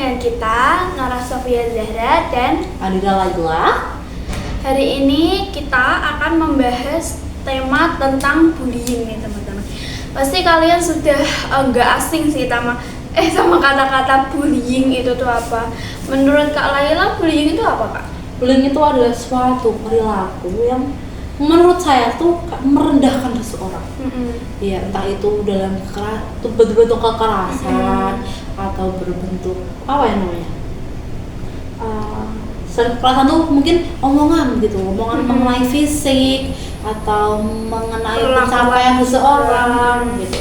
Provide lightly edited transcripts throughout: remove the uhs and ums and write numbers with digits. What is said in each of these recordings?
dengan kita, Nora Sofia Zahra dan Adira Laila. Hari ini kita akan membahas tema tentang bullying nih teman-teman. Pasti kalian sudah nggak asing sih sama kata-kata bullying itu tuh apa. Menurut Kak Laila, bullying itu apa Kak? Bullying itu adalah suatu perilaku yang menurut saya tuh merendahkan seseorang. Iya, entah itu dalam bentuk kekerasan atau berbentuk apa ya namanya? Kekerasan tuh mungkin omongan gitu, omongan mengenai fisik atau mengenai pencapaian seseorang gitu.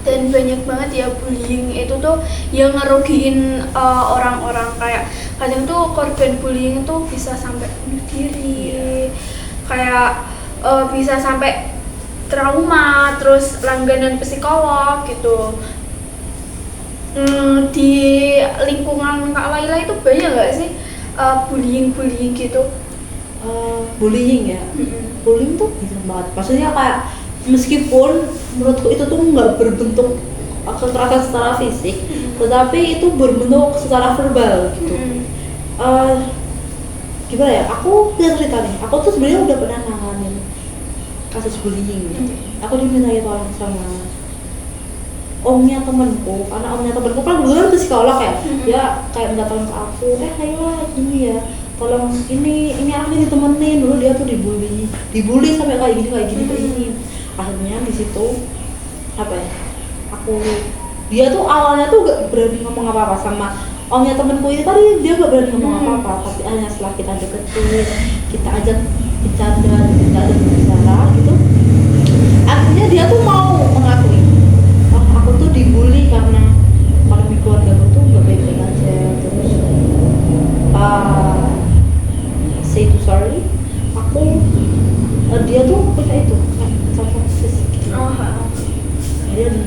Dan banyak banget ya bullying itu tuh yang ngerugiin orang-orang, kayak kadang tuh korban bullying tuh bisa sampai bunuh diri, kayak bisa sampai trauma, terus langganan psikolog gitu. Di lingkungan Kak Laila itu banyak nggak sih bullying gitu? Bullying ya, bullying tuh gitu banget. Maksudnya kayak meskipun menurutku itu tuh nggak berbentuk kekerasan secara fisik, tetapi itu berbentuk secara verbal gitu. Gimana ya? Aku bisa cerita nih. Aku tuh sebenarnya udah pernah ngalamin kasus bullying gitu. Aku diminta tolong sama omnya temanku, karena omnya temanku kan dulu psikolog ya. Dia kayak minta tolong ke aku, Laila gini ya, tolong ini anaknya ditemenin, dulu dia tuh dibully sampai kayak gini. Akhirnya di situ apa ya, dia tuh awalnya tuh gak berani ngomong apa-apa sama omnya temenku ini, tadi dia gak berani ngomong apa-apa, tapi hanya setelah kita deketin, kita ajak bercanda, kita ajak bicara gitu, akhirnya dia tuh mau mengakui, aku tuh dibully karena di keluarga aku tuh gak baik-baik aja, terus say to sorry, dia tuh punya itu cacat fisik gitu.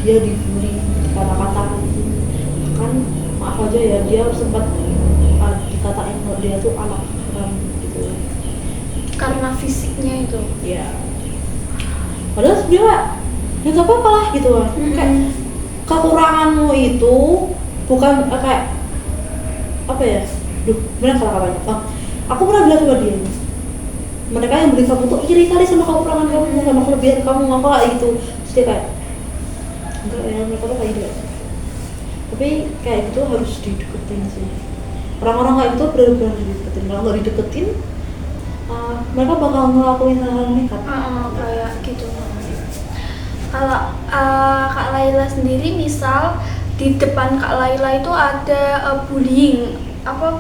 Dia dibully, kata-kata kan, maaf aja ya, dia sempat dikatain kalau dia tuh anak haram gitu Karena fisiknya itu? Iya. Padahal sebenarnya ya gak apa-apa lah gitu kan. Kayak kekuranganmu itu bukan kayak apa ya, bener kata-katanya. Aku pernah bilang sama dia, mereka yang beli kamu tuh iri kali sama kekurangan kamu, sama kelebihan kamu, apa gitu. Terus dia kayak, enggak ya, mereka tuh kayak gitu. Tapi kayak gitu harus dideketin sih. Orang-orang kayak itu benar-benar dideketin. Kalau nggak dideketin, mereka bakal ngelakuin hal-hal nekat. Kayak gitu. Kalau Kak Laila sendiri, misal di depan Kak Laila itu ada bullying,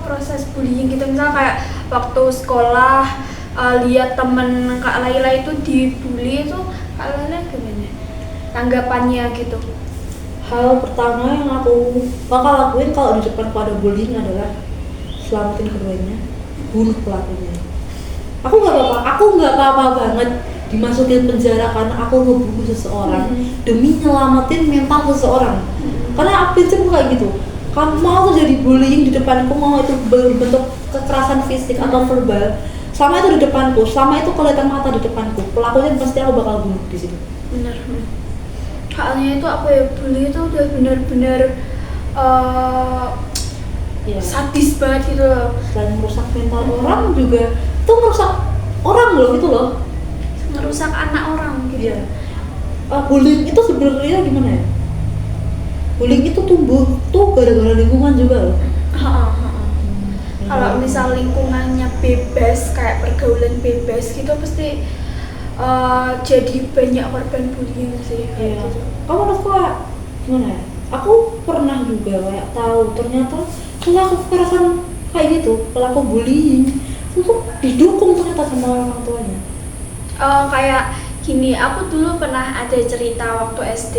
proses bullying gitu, misal kayak waktu sekolah lihat temen Kak Laila itu dibully, itu Kak Laila gimana tanggapannya gitu? Hal pertama yang aku bakal lakuin kalau di depan ada bullying adalah selamatin keduanya, bunuh pelakunya. Aku nggak apa-apa banget dimasukin penjara karena aku ngebunuh seseorang demi nyelamatin mental seseorang. Karena prinsip kayak gitu. Kamu mau terjadi bullying di depanku, mau itu berbentuk kekerasan fisik atau verbal, selama itu di depanku, selama itu kelihatan mata di depanku, pelakunya pasti aku bakal bunuh di situ. Benar. Soalnya itu bully itu udah benar-benar sadis banget gitu loh. Selain merusak mental orang juga, itu merusak orang loh, gitu loh. Merusak anak orang gitu. Iya. Bullying itu sebenarnya gimana ya? Bullying itu tumbuh tuh gara-gara lingkungan juga loh. Kalau misal lingkungannya bebas, kayak pergaulan bebas gitu, pasti jadi banyak korban bullying sih. Iya. Gitu. Kamu menurutku gimana ya? Aku pernah juga kayak tahu ternyata pelaku kekerasan kayak gitu, pelaku bullying itu didukung ternyata sama orang tuanya. Kayak gini, aku dulu pernah ada cerita waktu SD,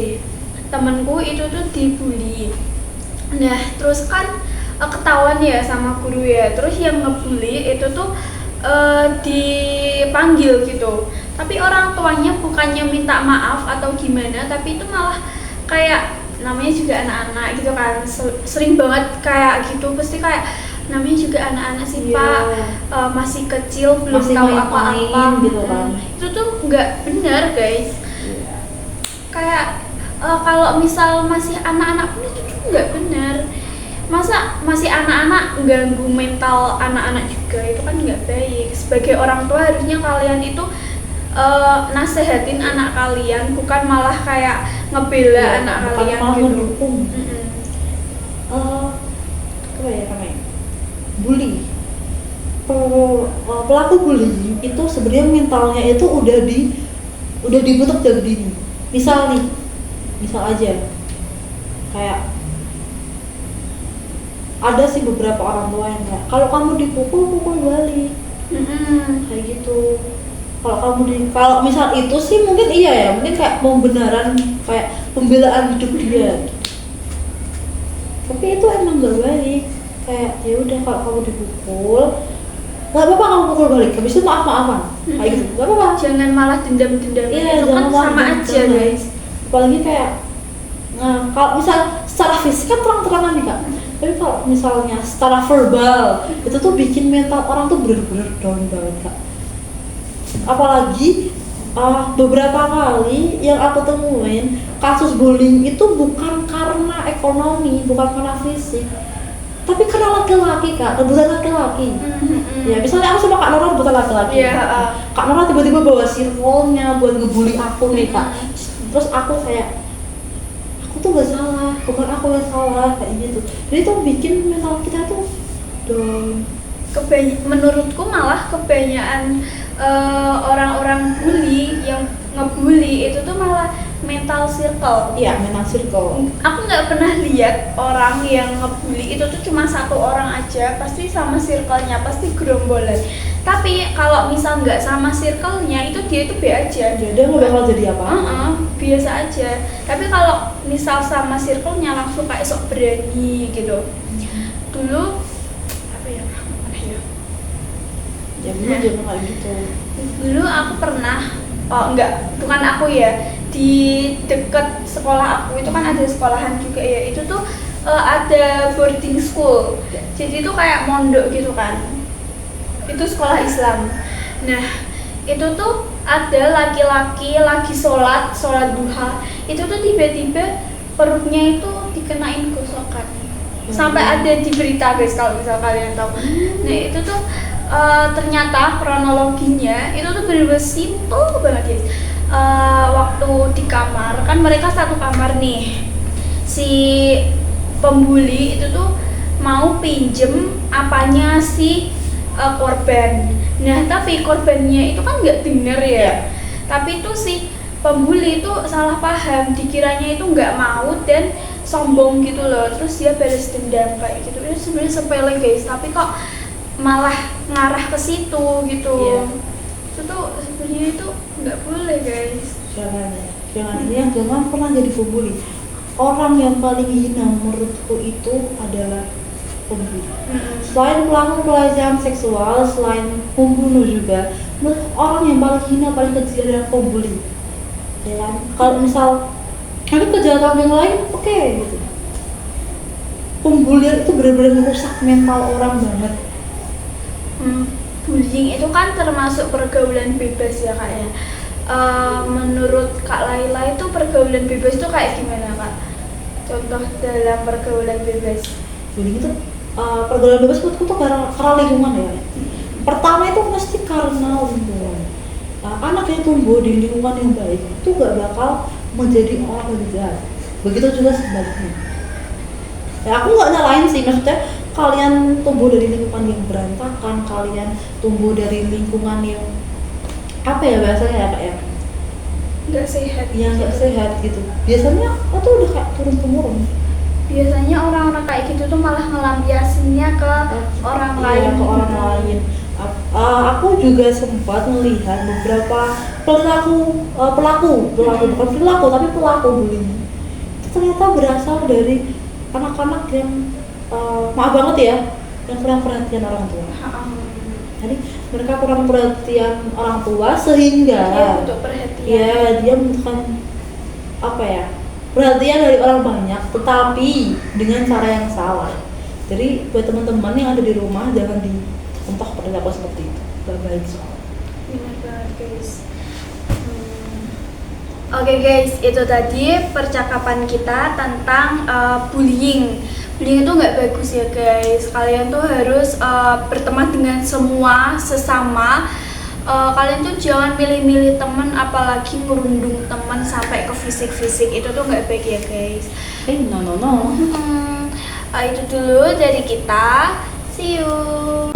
temenku itu tuh dibully. Nah terus kan ketahuan ya sama guru ya, terus yang ngebully itu tuh dipanggil gitu, tapi orang tuanya bukannya minta maaf atau gimana, tapi itu malah kayak, namanya juga anak-anak gitu kan, sering banget kayak gitu, pasti kayak namanya juga anak-anak sih Pak, masih kecil, belum masih tahu apa-apa gitu kan. Itu tuh nggak benar guys. Kayak kalau misal masih anak-anak pun itu tuh nggak benar. masa masih anak-anak ganggu mental anak-anak juga, itu kan nggak baik. Sebagai orang tua harusnya kalian itu nasehatin anak kalian, bukan malah kayak ngebela anak bukan kalian malah gitu. mendukung. Apa ya namanya, bully. Pelaku bullying itu sebenarnya mentalnya itu udah dibentuk dari dini. Misal aja kayak ada sih beberapa orang tua yang kayak kalau kamu dipukul balik, kayak gitu. Kalau misal itu sih mungkin iya ya, mungkin kayak pembenaran, kayak pembelaan hidup dia. Tapi itu emang gak baik. Kayak ya udah, kalau kamu dipukul nggak apa-apa kamu pukul balik, habis itu maaf-maafan kayak gitu, nggak apa-apa. Jangan malah dendam-dendam, Iya, itu kan jangan sama malah aja dendam. guys. Apalagi kayak kalau misal secara fisik kan terang-terangan nih kak, tapi kalau misalnya secara verbal itu tuh bikin mental orang tuh bener-bener down banget kak. Apalagi beberapa kali yang aku temuin kasus bullying itu bukan karena ekonomi, bukan karena fisik, tapi karena laki-laki kak, kebutuhan laki-laki. Ya misalnya aku sama Kak Nora kebutuhan laki-laki. Kak Nora tiba-tiba bawa circle-nya buat ngebully aku nih kak. Terus aku kayak, aku tuh gak salah, bukan aku yang salah, kayak gitu. Jadi itu bikin mental kita tuh down. Menurutku malah kebanyakan orang-orang bully yang ngebully itu tuh malah mental circle. Iya, mental circle. Aku nggak pernah lihat orang yang ngebully itu tuh cuma satu orang aja, pasti sama circle-nya, pasti gerombolan. Tapi kalau misal nggak sama circle-nya, itu dia itu B aja. Dia nggak bakal jadi apa? Biasa aja. Tapi kalau misal sama circle-nya langsung kayak sok berani gitu. Dulu apa ya? Ya bener jangan kayak gitu. Dulu aku pernah, bukan aku ya, di deket sekolah aku itu kan ada sekolahan juga ya, itu tuh ada boarding school, jadi itu kayak mondok gitu kan, itu sekolah Islam. Nah itu tuh ada laki-laki lagi sholat duha, itu tuh tiba-tiba perutnya itu dikenain gosokan, sampai ada di berita guys kalau misal kalian tahu. Nah itu tuh ternyata kronologinya itu tuh bener-bener simple banget guys. Waktu di kamar, kan mereka satu kamar nih, si pembuli itu tuh mau pinjem apanya si korban. Nah tapi korbannya itu kan nggak denger ya, tapi itu si pembuli itu salah paham, dikiranya itu nggak mau dan sombong gitu loh, terus dia balas dendam kayak gitu. Itu sebenarnya sepele guys, tapi kok malah ngarah ke situ gitu. Itu tuh sebenarnya itu nggak boleh guys. Jangan pernah jadi pembuli. Orang yang paling hina menurutku itu adalah pembuli. Selain pelaku pelecehan seksual, selain pembunuh juga, orang yang paling hina, paling kecil adalah pembuli. Ya kan? Kalau misal ada kejahatan yang lain, oke gitu. Pembulian itu benar-benar merusak mental orang banget. Bullying itu kan termasuk pergaulan bebas ya kak ya. Menurut Kak Laila itu pergaulan bebas itu kayak gimana kak? Contoh dalam pergaulan bebas. Bullying itu pergaulan bebas menurutku tuh karena lingkungan ya. Pertama itu mesti karena lingkungan. Anak yang tumbuh di lingkungan yang baik itu gak bakal menjadi orang yang jahat. Begitu juga sebaliknya. Ya aku nggak nyalain sih, maksudnya kalian tumbuh dari lingkungan yang berantakan, kalian tumbuh dari lingkungan yang apa ya bahasanya ya kak ya, nggak sehat. Yang nggak sehat gitu. Biasanya itu udah kayak turun temurun. Biasanya orang-orang kayak gitu tuh malah ngelampiasinnya ke orang lain. Ke orang lain. Aku juga sempat melihat beberapa pelaku bukan perilaku tapi pelaku bullying. Itu ternyata berasal dari anak-anak yang maaf banget ya, yang kurang perhatian orang tua. Jadi mereka kurang perhatian orang tua sehingga dia membutuhkan apa ya, perhatian dari orang banyak, tetapi dengan cara yang salah. Jadi buat teman-teman yang ada di rumah jangan dicontoh perilaku seperti itu, gak baik soalnya. Benar banget guys. Oke guys, itu tadi percakapan kita tentang bullying. bullying itu nggak bagus ya guys. Kalian tuh harus berteman dengan semua sesama. Kalian tuh jangan milih-milih teman, apalagi merundung teman sampai ke fisik-fisik, itu tuh nggak baik ya guys. No. Itu dulu dari kita. See you.